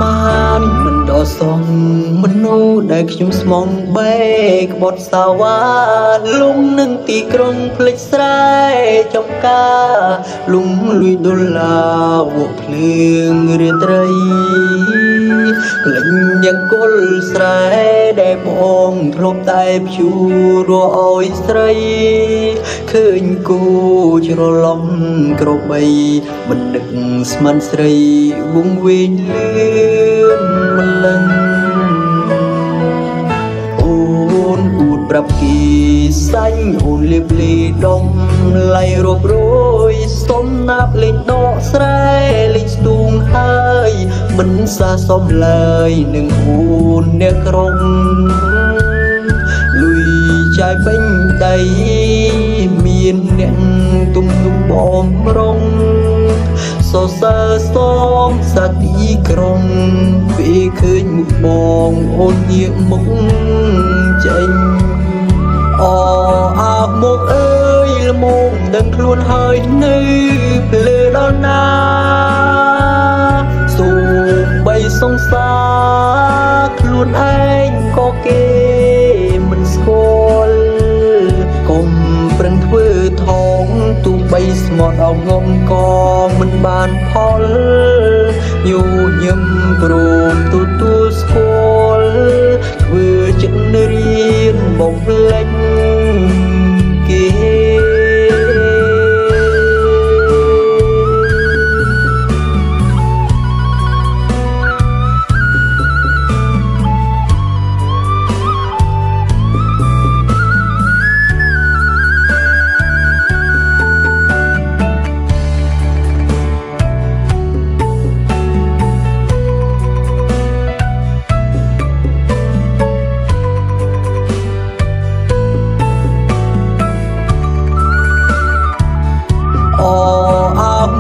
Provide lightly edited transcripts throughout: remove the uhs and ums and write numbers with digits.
មានមិនដល់សងមនុស្សដែលខ្ញុំស្មងបែកបត់សាវ៉ាលំនឹងទីក្រុងភ្លេចស្រែចំការលំលួយដុល្លារវក់ភ្លើងរាត្រីភ្លេចយ៉ាងគល់ស្រែដែលបងធ្លាប់តែភ្ជួររអោយស្រីឃើញគូច្រឡំក្របីមិននឹកស្មានស្រីវងវែងលឿនមិនលឹងអូនអួតប្រាប់គេសាញ់អូនលៀបលីដុំឡៃរាប់រយសុំណាប់លេងដកស្រែលេងស្ទូងហើយមិនសាសមឡើយនឹងអូនអ្នកក្រុងលុយចាយពេញដៃមានអ្នកទុំបំរុងសរសើរសងសាទីក្រុងពេលឃើញមុខបងអូនងាកមុខចេញអអាមកអើយល្មមដឹងខ្លួនហើយនៅភ្លើដល់ណាសូបីសង្សារខ្លួនឯងក៏គេមិនស្គាល់កុំប្រឹងធ្វើថងទូបីស្មត់អោងំក៏មិនបានផលយូរញឹមព្រមទទួលស្គាល់ធ្វើចិត្តរៀនបំភ្លេចគេ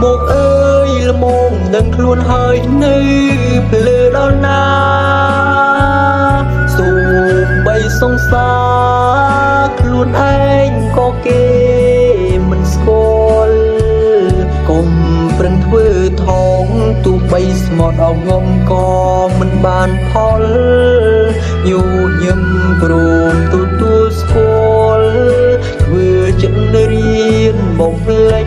មកអើយល្មមដឹងខ្លួនហើយនៅភ្លើដល់ណាសូបីសង្សារខ្លួនឯងក៏គេមិនស្គាល់កុំប្រឹងធ្វើថងទូបីស្មត់អោងំក៏មិនបានផលយូរញឹមព្រមទទួលស្គាល់ធ្វើចិត្តរៀនបំភ្លេច